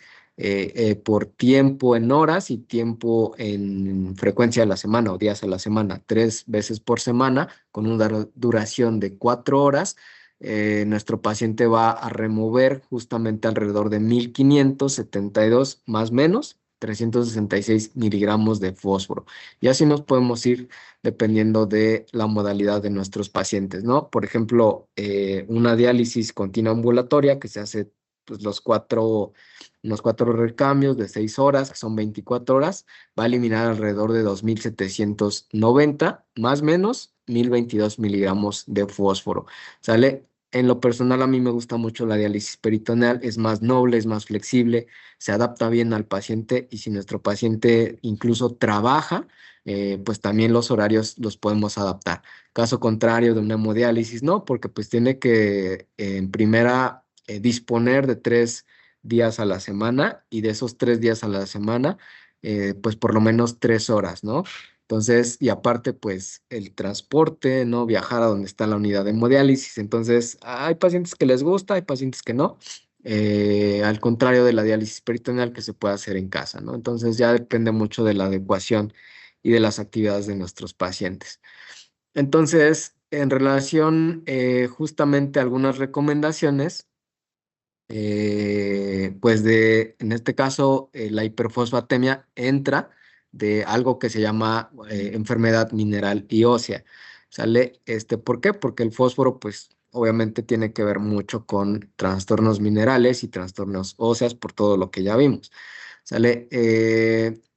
por tiempo en horas y tiempo en frecuencia a la semana o días a la semana, 3 veces por semana, con una duración de 4 horas. Nuestro paciente va a remover justamente alrededor de 1572 más menos 366 miligramos de fósforo. Y así nos podemos ir dependiendo de la modalidad de nuestros pacientes, ¿no? Por ejemplo, una diálisis continua ambulatoria que se hace pues, los cuatro recambios de 6 horas, que son 24 horas, va a eliminar alrededor de 2790, más o menos 1022 miligramos de fósforo. ¿Sale? En lo personal, a mí me gusta mucho la diálisis peritoneal, es más noble, es más flexible, se adapta bien al paciente y si nuestro paciente incluso trabaja, pues también los horarios los podemos adaptar. Caso contrario de una hemodiálisis, no, porque pues tiene que en primera disponer de 3 días a la semana y de esos 3 días a la semana, pues por lo menos 3 horas, ¿no? Entonces, y aparte, pues el transporte, ¿no? Viajar a donde está la unidad de hemodiálisis. Entonces, hay pacientes que les gusta, hay pacientes que no. Al contrario de la diálisis peritoneal que se puede hacer en casa, ¿no? Entonces, ya depende mucho de la adecuación y de las actividades de nuestros pacientes. Entonces, en relación justamente a algunas recomendaciones, pues en este caso, la hiperfosfatemia entra de algo que se llama enfermedad mineral y ósea, ¿sale? ¿Por qué? Porque el fósforo, pues, obviamente tiene que ver mucho con trastornos minerales y trastornos óseos por todo lo que ya vimos, ¿sale?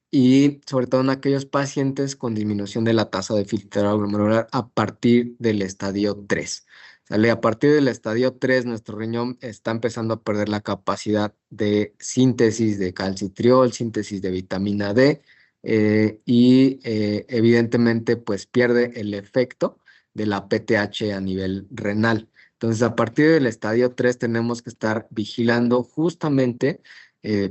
Y sobre todo en aquellos pacientes con disminución de la tasa de filtrado glomerular a partir del estadio 3. ¿Sale? A partir del estadio 3, nuestro riñón está empezando a perder la capacidad de síntesis de calcitriol, síntesis de vitamina D, y evidentemente pues pierde el efecto de la PTH a nivel renal. Entonces, a partir del estadio 3 tenemos que estar vigilando justamente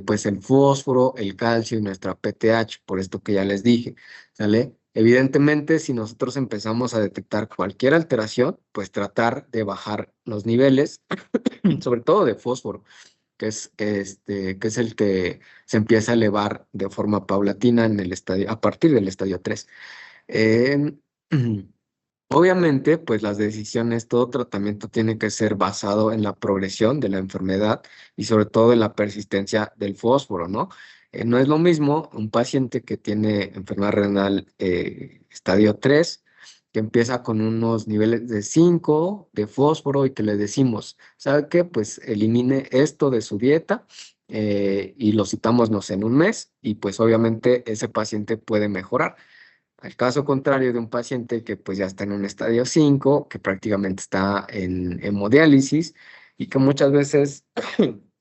pues el fósforo, el calcio y nuestra PTH, por esto que ya les dije, ¿sale? Evidentemente, si nosotros empezamos a detectar cualquier alteración, pues tratar de bajar los niveles, sobre todo de fósforo, que es el que se empieza a elevar de forma paulatina en el estadio, a partir del estadio 3. Eh, Obviamente, pues las decisiones, todo tratamiento tiene que ser basado en la progresión de la enfermedad y sobre todo en la persistencia del fósforo, ¿no? No es lo mismo un paciente que tiene enfermedad renal estadio 3, que empieza con unos niveles de 5 de fósforo y que le decimos, ¿sabe qué? Pues elimine esto de su dieta y lo citamos, no sé, en un mes y pues obviamente ese paciente puede mejorar. Al caso contrario de un paciente que pues ya está en un estadio 5 que prácticamente está en hemodiálisis y que muchas veces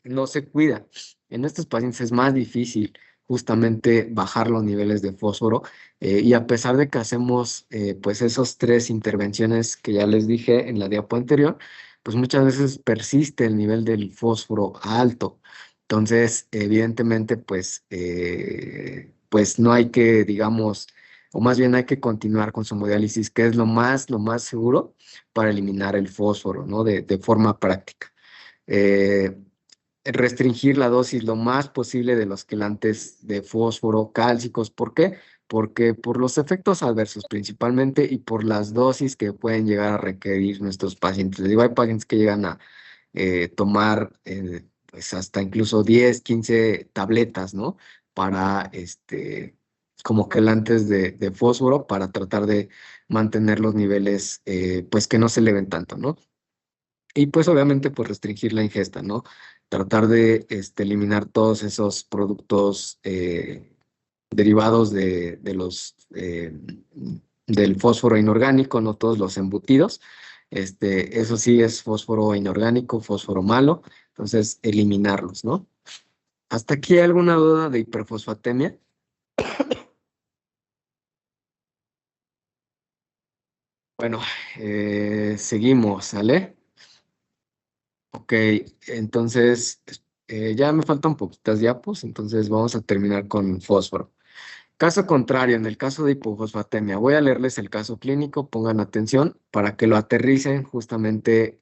no se cuida. En estos pacientes es más difícil justamente bajar los niveles de fósforo y a pesar de que hacemos pues esos tres intervenciones que ya les dije en la diapo anterior, pues muchas veces persiste el nivel del fósforo alto. Entonces, evidentemente, pues no hay que, digamos, o más bien hay que continuar con su hemodiálisis, que es lo más seguro para eliminar el fósforo, ¿no? De forma práctica. Eh, Restringir la dosis lo más posible de los quelantes de fósforo cálcicos. ¿Por qué? Porque por los efectos adversos principalmente y por las dosis que pueden llegar a requerir nuestros pacientes. Les digo, hay pacientes que llegan a tomar pues hasta incluso 10, 15 tabletas, ¿no? Para como quelantes de fósforo para tratar de mantener los niveles pues que no se eleven tanto, ¿no? Y pues obviamente pues restringir la ingesta, ¿no? Tratar de eliminar todos esos productos derivados de los del fósforo inorgánico, no todos los embutidos. Eso sí es fósforo inorgánico, fósforo malo, entonces eliminarlos, ¿no? ¿Hasta aquí hay alguna duda de hiperfosfatemia? Bueno, seguimos, ¿sale? Ok, entonces ya me faltan poquitas diapos, entonces vamos a terminar con fósforo. Caso contrario, en el caso de hipofosfatemia, voy a leerles el caso clínico, pongan atención para que lo aterricen justamente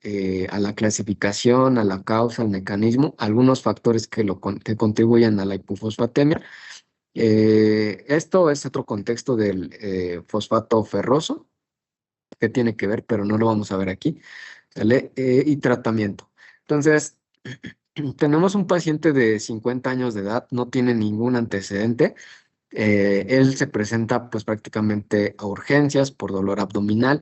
a la clasificación, a la causa, al mecanismo, algunos factores que contribuyen a la hipofosfatemia. Esto es otro contexto del fosfato ferroso, que tiene que ver, pero no lo vamos a ver aquí, ¿sale? Y tratamiento. Entonces, tenemos un paciente de 50 años de edad, no tiene ningún antecedente. Él se presenta pues prácticamente a urgencias por dolor abdominal,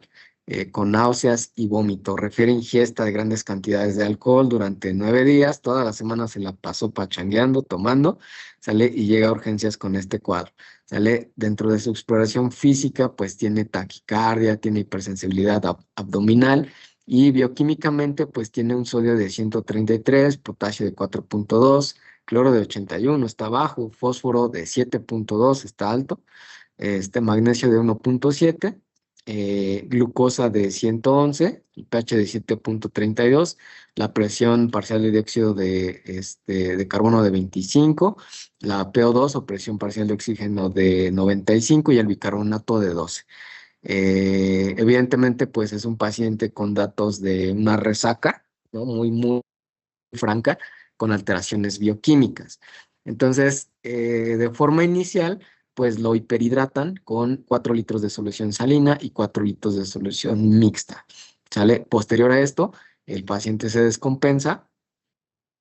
con náuseas y vómito. Refiere ingesta de grandes cantidades de alcohol durante 9 días. Toda la semana se la pasó pachangueando, tomando, sale y llega a urgencias con este cuadro. Sale dentro de su exploración física, pues tiene taquicardia, tiene hipersensibilidad abdominal y bioquímicamente pues tiene un sodio de 133, potasio de 4,2, cloro de 81 está bajo, fósforo de 7,2 está alto, magnesio de 1,7, glucosa de 111, el pH de 7,32, la presión parcial de dióxido de carbono de 25, la PO2 o presión parcial de oxígeno de 95 y el bicarbonato de 12. Evidentemente, pues es un paciente con datos de una resaca, ¿no? Muy franca, con alteraciones bioquímicas. Entonces, de forma inicial, pues lo hiperhidratan con 4 litros de solución salina y 4 litros de solución mixta. ¿Sale? Posterior a esto, el paciente se descompensa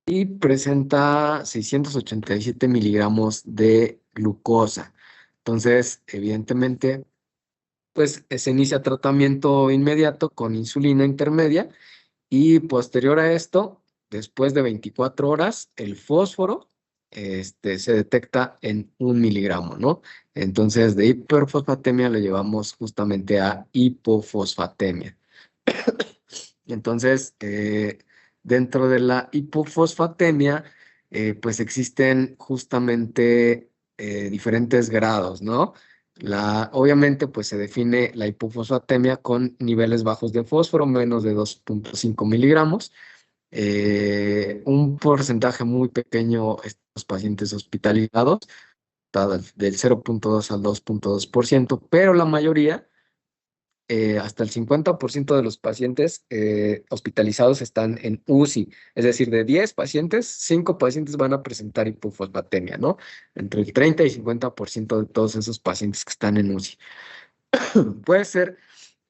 y presenta 687 miligramos de glucosa. Entonces, evidentemente, pues se inicia tratamiento inmediato con insulina intermedia Y posterior a esto, después de 24 horas, el fósforo se detecta en 1 miligramo, ¿no? Entonces, de hiperfosfatemia le llevamos justamente a hipofosfatemia. Entonces, dentro de la hipofosfatemia, pues existen justamente diferentes grados, ¿no? Obviamente, pues se define la hipofosfatemia con niveles bajos de fósforo, menos de 2,5 miligramos. Un porcentaje muy pequeño, estos pacientes hospitalizados, del 0,2 al 2,2%, pero la mayoría hasta el 50% de los pacientes hospitalizados están en UCI. Es decir, de 10 pacientes, 5 pacientes van a presentar hipofosfatemia, ¿no? Entre el 30 y 50% de todos esos pacientes que están en UCI. Puede ser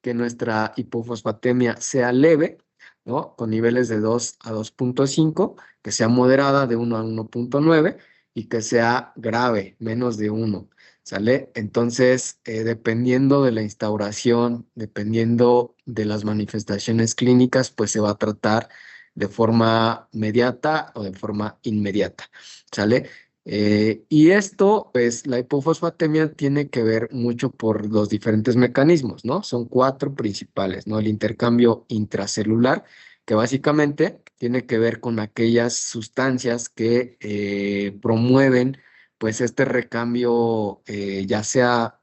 que nuestra hipofosfatemia sea leve, ¿no? Con niveles de 2 a 2,5, que sea moderada de 1 a 1,9 y que sea grave, menos de 1, ¿sale? Entonces, dependiendo de la instauración, dependiendo de las manifestaciones clínicas, pues se va a tratar de forma mediata o de forma inmediata, ¿sale? Y esto, pues la hipofosfatemia tiene que ver mucho por los diferentes mecanismos, ¿no? Son cuatro principales, ¿no? El intercambio intracelular, que básicamente tiene que ver con aquellas sustancias que promueven, pues, este recambio, ya sea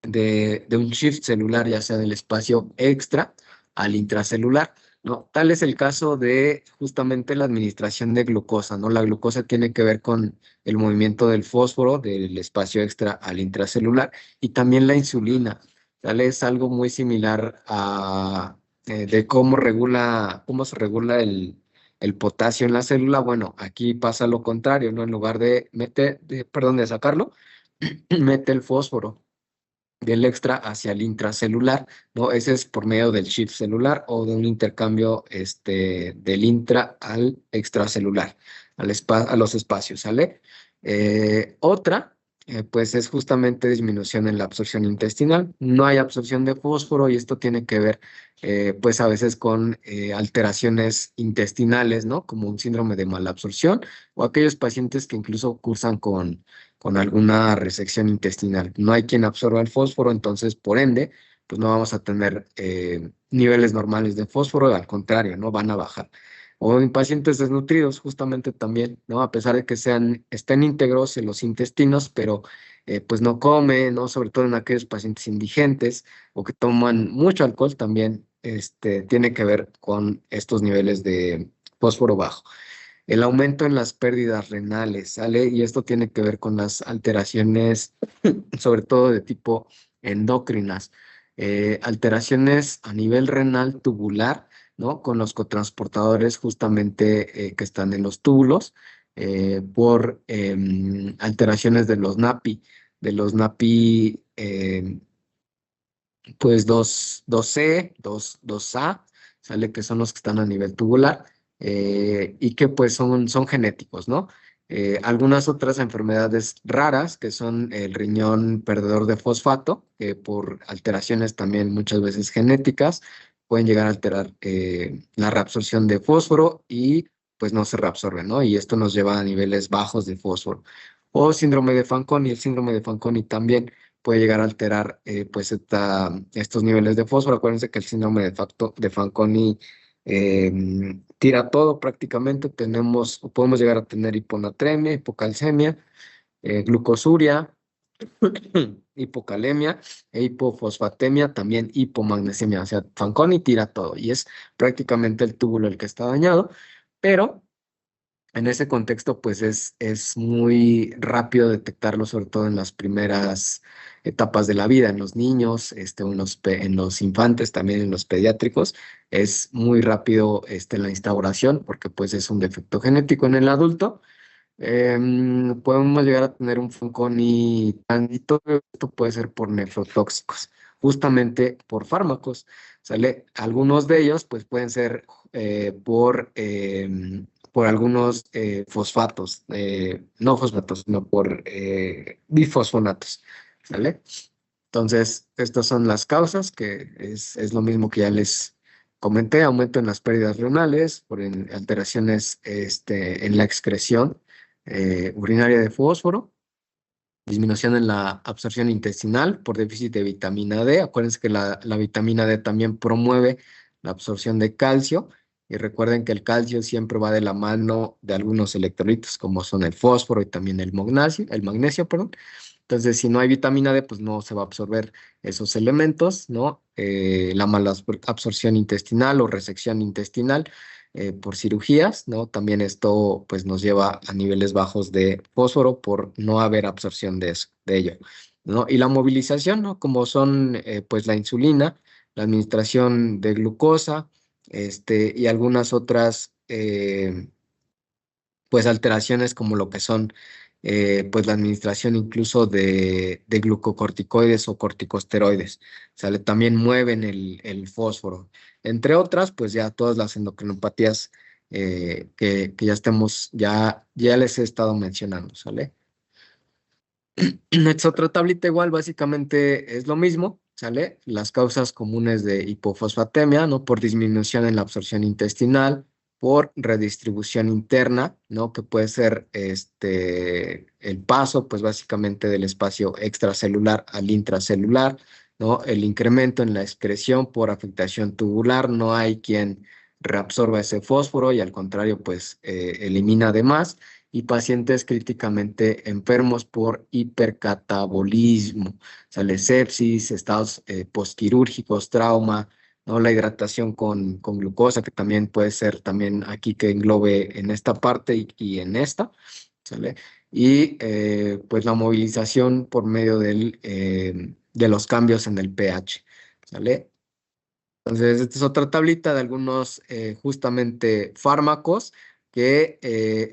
de un shift celular, ya sea del espacio extra al intracelular, ¿no? Tal es el caso de justamente la administración de glucosa, ¿no? La glucosa tiene que ver con el movimiento del fósforo del espacio extra al intracelular y también la insulina, ¿vale? Es algo muy similar a de cómo se regula el potasio en la célula. Bueno, aquí pasa lo contrario, ¿no? En lugar de sacarlo, mete el fósforo del extra hacia el intracelular, ¿no? Ese es por medio del shift celular o de un intercambio del intra al extracelular, a los espacios, ¿sale? Otra, pues es justamente disminución en la absorción intestinal. No hay absorción de fósforo y esto tiene que ver, pues a veces con alteraciones intestinales, ¿no? Como un síndrome de malabsorción o aquellos pacientes que incluso cursan con alguna resección intestinal. No hay quien absorba el fósforo, entonces, por ende, pues no vamos a tener niveles normales de fósforo, al contrario, ¿no? Van a bajar. O en pacientes desnutridos, justamente también, ¿no? A pesar de que estén íntegros en los intestinos, pero pues no comen, ¿no? Sobre todo en aquellos pacientes indigentes o que toman mucho alcohol también, tiene que ver con estos niveles de fósforo bajo. El aumento en las pérdidas renales, ¿sale? Y esto tiene que ver con las alteraciones, sobre todo de tipo endocrinas, alteraciones a nivel renal tubular, ¿no? Con los cotransportadores justamente que están en los túbulos, por alteraciones de los NAPI, pues 2C, 2A, ¿sale? Que son los que están a nivel tubular y que pues son genéticos, ¿no? Algunas otras enfermedades raras, que son el riñón perdedor de fosfato, que por alteraciones también muchas veces genéticas, pueden llegar a alterar la reabsorción de fósforo y pues no se reabsorbe, ¿no? Y esto nos lleva a niveles bajos de fósforo. O síndrome de Fanconi, el síndrome de Fanconi también puede llegar a alterar pues estos niveles de fósforo. Acuérdense que el síndrome de Fanconi tira todo prácticamente. Podemos llegar a tener hiponatremia, hipocalcemia, glucosuria, hipocalemia e hipofosfatemia, también hipomagnesemia. O sea, Fanconi tira todo y es prácticamente el túbulo el que está dañado, pero en ese contexto, pues es muy rápido detectarlo, sobre todo en las primeras etapas de la vida, en los niños, o en los infantes, también en los pediátricos. Es muy rápido la instauración porque pues es un defecto genético en el adulto. Podemos llegar a tener un Fanconi y todo esto puede ser por nefrotóxicos, justamente por fármacos, ¿sale? Algunos de ellos pues pueden ser por algunos fosfatos, no fosfatos, sino por bifosfonatos, ¿sale? Entonces, estas son las causas, que es lo mismo que ya comenté, aumento en las pérdidas renales por alteraciones en la excreción urinaria de fósforo, disminución en la absorción intestinal por déficit de vitamina D. Acuérdense que la vitamina D también promueve la absorción de calcio. Y recuerden que el calcio siempre va de la mano de algunos electrolitos, como son el fósforo y también el magnesio, perdón. Entonces, si no hay vitamina D, pues no se va a absorber esos elementos, ¿no? La mala absorción intestinal o resección intestinal por cirugías, ¿no? También esto, pues, nos lleva a niveles bajos de fósforo por no haber absorción de ello, ¿no? Y la movilización, ¿no? Como son, pues, la insulina, la administración de glucosa, y algunas otras, pues alteraciones como lo que son pues la administración incluso de glucocorticoides o corticosteroides. ¿Sale? También mueven el fósforo. Entre otras, pues ya todas las endocrinopatías que ya les he estado mencionando, ¿sale? Esta otra tablita igual básicamente es lo mismo, ¿sale? Las causas comunes de hipofosfatemia, ¿no? Por disminución en la absorción intestinal, por redistribución interna, ¿no? Que puede ser el paso, pues básicamente del espacio extracelular al intracelular, ¿no? El incremento en la excreción por afectación tubular, no hay quien reabsorba ese fósforo y al contrario, pues elimina de más y pacientes críticamente enfermos por hipercatabolismo, sale sepsis, estados postquirúrgicos, trauma, ¿no? La hidratación con glucosa, que también puede ser también aquí que englobe en esta parte y en esta, ¿sale? Y pues la movilización por medio de los cambios en el pH, ¿sale? Entonces, esta es otra tablita de algunos justamente fármacos que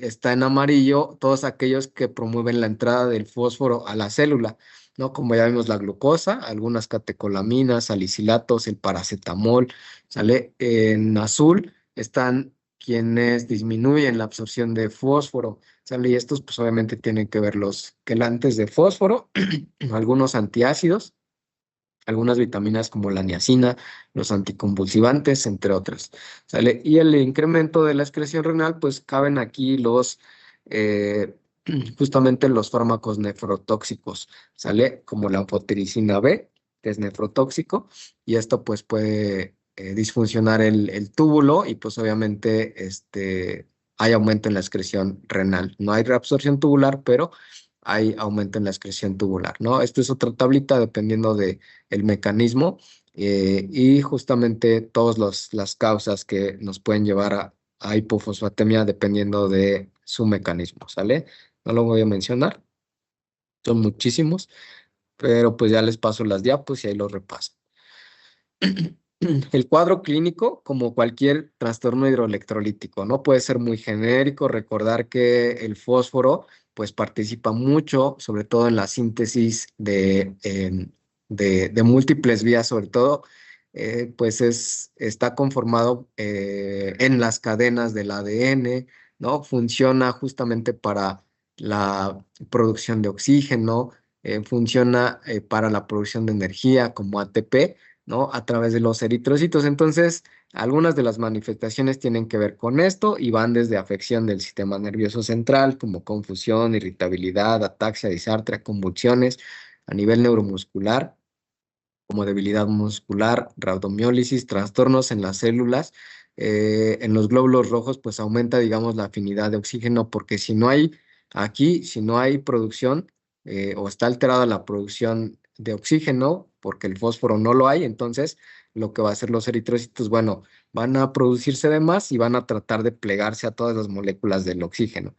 está en amarillo, todos aquellos que promueven la entrada del fósforo a la célula, ¿no? Como ya vimos la glucosa, algunas catecolaminas, salicilatos, el paracetamol, ¿sale? En azul están quienes disminuyen la absorción de fósforo, ¿sale? Y estos pues obviamente tienen que ver los quelantes de fósforo, algunos antiácidos, algunas vitaminas como la niacina, los anticonvulsivantes, entre otras. ¿Sale? Y el incremento de la excreción renal, pues caben aquí eh, justamente los fármacos nefrotóxicos, ¿sale? Como la anfotericina B, que es nefrotóxico, y esto pues puede disfuncionar el túbulo y pues obviamente hay aumento en la excreción renal. No hay reabsorción tubular, pero hay aumento en la excreción tubular, ¿no? Esto es otra tablita dependiendo de el mecanismo y justamente todas las causas que nos pueden llevar a hipofosfatemia dependiendo de su mecanismo, ¿sale? No lo voy a mencionar, son muchísimos, pero pues ya les paso las diapos y ahí los repaso. El cuadro clínico, como cualquier trastorno hidroelectrolítico, ¿no? Puede ser muy genérico, recordar que el fósforo, pues participa mucho, sobre todo en la síntesis de múltiples vías, sobre todo, pues está conformado en las cadenas del ADN, ¿no? Funciona justamente para la producción de oxígeno, funciona para la producción de energía como ATP, ¿no? A través de los eritrocitos. Entonces, algunas de las manifestaciones tienen que ver con esto y van desde afección del sistema nervioso central, como confusión, irritabilidad, ataxia, disartria, convulsiones a nivel neuromuscular, como debilidad muscular, rhabdomiólisis, trastornos en las células. En los glóbulos rojos, pues aumenta, digamos, la afinidad de oxígeno, porque si no hay producción o está alterada la producción de oxígeno, porque el fósforo no lo hay, entonces lo que va a hacer los eritrocitos, bueno, van a producirse de más y van a tratar de plegarse a todas las moléculas del oxígeno.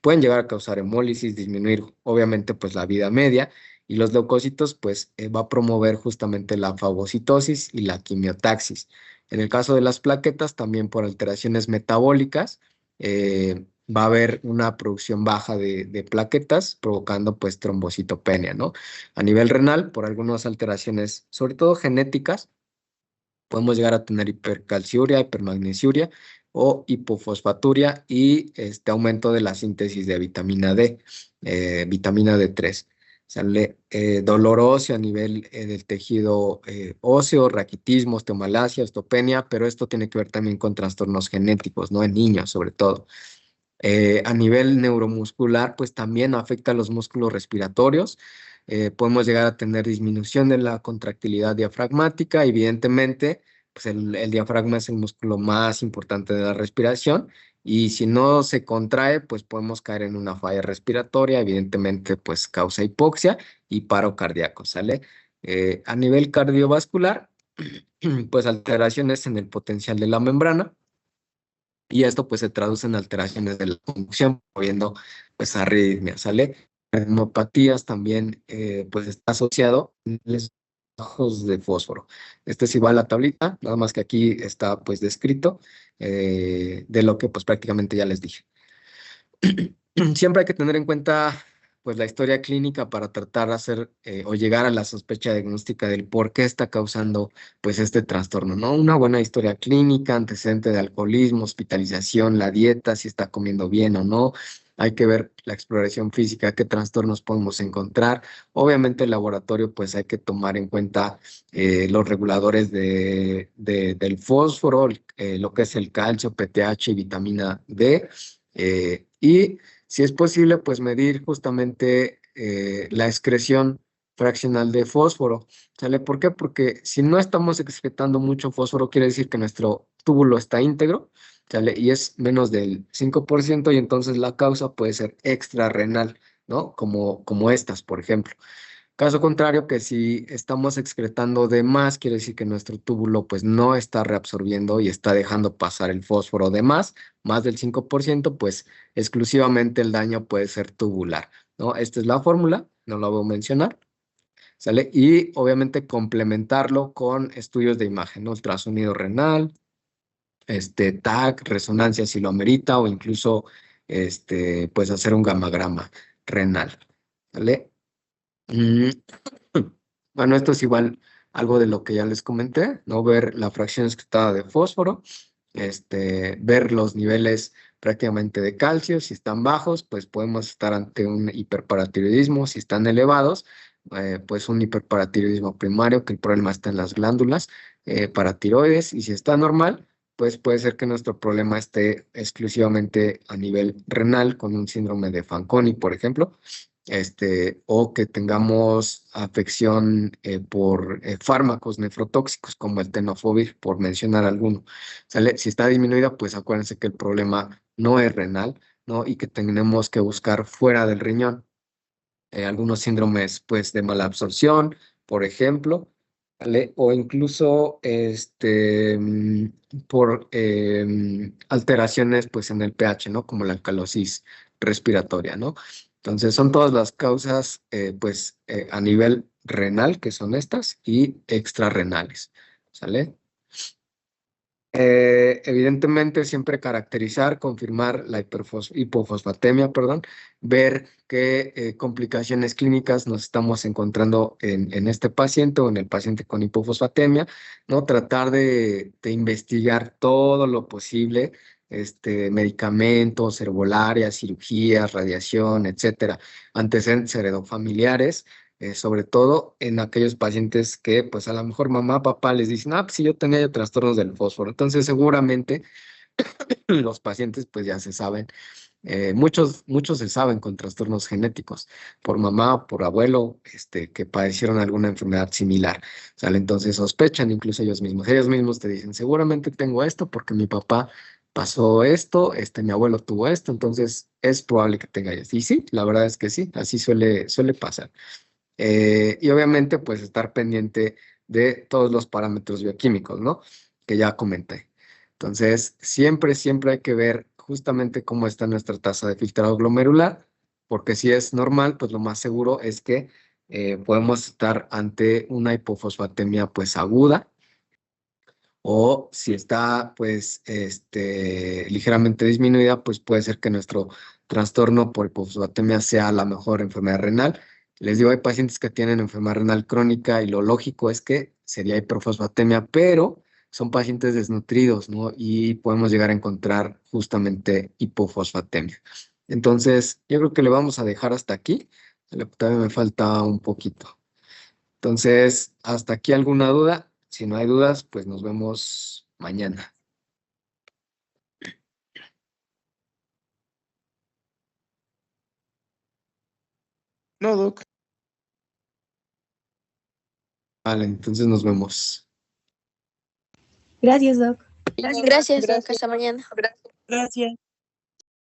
Pueden llegar a causar hemólisis, disminuir obviamente pues la vida media y los leucocitos pues va a promover justamente la fagocitosis y la quimiotaxis. En el caso de las plaquetas también por alteraciones metabólicas va a haber una producción baja de plaquetas provocando pues trombocitopenia, ¿no? A nivel renal por algunas alteraciones sobre todo genéticas podemos llegar a tener hipercalciuria, hipermagnesiuria o hipofosfaturia y este aumento de la síntesis de vitamina D, vitamina D3. Sale dolor óseo a nivel del tejido óseo, raquitismo, osteomalacia, osteopenia, pero esto tiene que ver también con trastornos genéticos, ¿no? En niños, sobre todo. A nivel neuromuscular, pues también afecta a los músculos respiratorios. Podemos llegar a tener disminución de la contractilidad diafragmática. Evidentemente, pues el diafragma es el músculo más importante de la respiración y si no se contrae, pues podemos caer en una falla respiratoria. Evidentemente, pues causa hipoxia y paro cardíaco, ¿sale? A nivel cardiovascular, pues alteraciones en el potencial de la membrana y esto pues se traduce en alteraciones de la conducción, viendo pues arritmias, ¿sale? Hematopatías también pues está asociado a niveles bajos de fósforo. Este es igual a la tablita, nada más que aquí está pues descrito de lo que pues prácticamente ya les dije. Siempre hay que tener en cuenta pues la historia clínica para tratar de hacer o llegar a la sospecha diagnóstica del por qué está causando pues este trastorno, ¿no? Una buena historia clínica, antecedente de alcoholismo, hospitalización, la dieta, si está comiendo bien o no. Hay que ver la exploración física, qué trastornos podemos encontrar. Obviamente el laboratorio pues hay que tomar en cuenta los reguladores del fósforo, lo que es el calcio, PTH y vitamina D. Y si es posible, pues medir justamente la excreción fraccional de fósforo. ¿Sale? ¿Por qué? Porque si no estamos excretando mucho fósforo, quiere decir que nuestro túbulo está íntegro, ¿sale? Y es menos del 5% y entonces la causa puede ser extrarrenal, ¿no? Como estas, por ejemplo. Caso contrario, que si estamos excretando de más, quiere decir que nuestro túbulo pues no está reabsorbiendo y está dejando pasar el fósforo de más del 5%, pues exclusivamente el daño puede ser tubular, ¿no? Esta es la fórmula, no la voy a mencionar, ¿sale? Y obviamente complementarlo con estudios de imagen, ¿no? Ultrasonido renal, TAC, resonancia si lo amerita o incluso pues hacer un gamagrama renal, ¿vale? Mm, Bueno, esto es igual algo de lo que ya les comenté, ¿no? Ver la fracción excretada de fósforo, ver los niveles prácticamente de calcio, si están bajos, pues podemos estar ante un hiperparatiroidismo, si están elevados, pues un hiperparatiroidismo primario, que el problema está en las glándulas paratiroides, y si está normal, pues puede ser que nuestro problema esté exclusivamente a nivel renal, con un síndrome de Fanconi, por ejemplo, o que tengamos afección por fármacos nefrotóxicos como el tenofovir, por mencionar alguno. ¿Sale? Si está disminuida, pues acuérdense que el problema no es renal, ¿no? Y que tenemos que buscar fuera del riñón. Algunos síndromes, pues, de mala absorción, por ejemplo, ¿vale? O incluso por alteraciones, pues, en el pH, ¿no? Como la alcalosis respiratoria, ¿no? Entonces, son todas las causas, pues, a nivel renal, que son estas, y extrarrenales, ¿sale? Evidentemente, siempre caracterizar, confirmar la hipofosfatemia, perdón, ver qué complicaciones clínicas nos estamos encontrando en este paciente o en el paciente con hipofosfatemia, ¿no? Tratar de investigar todo lo posible, medicamentos, herbolarias, cirugías, radiación, etcétera, antecedentes heredofamiliares, sobre todo en aquellos pacientes que pues a lo mejor mamá, papá les dicen, ah, pues sí, yo tenía ya trastornos del fósforo. Entonces seguramente los pacientes pues ya se saben, muchos se saben con trastornos genéticos, por mamá, por abuelo, que padecieron alguna enfermedad similar, ¿sale? Entonces sospechan incluso ellos mismos te dicen, seguramente tengo esto porque mi papá pasó esto, mi abuelo tuvo esto, entonces es probable que tenga esto. Y sí, la verdad es que sí, así suele pasar. Y obviamente, pues estar pendiente de todos los parámetros bioquímicos, ¿no? Que ya comenté. Entonces, siempre hay que ver justamente cómo está nuestra tasa de filtrado glomerular, porque si es normal, pues lo más seguro es que podemos estar ante una hipofosfatemia pues aguda, o si está pues ligeramente disminuida, pues puede ser que nuestro trastorno por hipofosfatemia sea la mejor enfermedad renal. Les digo, hay pacientes que tienen enfermedad renal crónica y lo lógico es que sería hiperfosfatemia, pero son pacientes desnutridos, ¿no? Y podemos llegar a encontrar justamente hipofosfatemia. Entonces, yo creo que le vamos a dejar hasta aquí. El octavio me falta un poquito. Entonces, ¿hasta aquí alguna duda? Si no hay dudas, pues nos vemos mañana. No, Doc. Vale, entonces nos vemos. Gracias, Doc. Gracias, Doc. Hasta mañana. Gracias.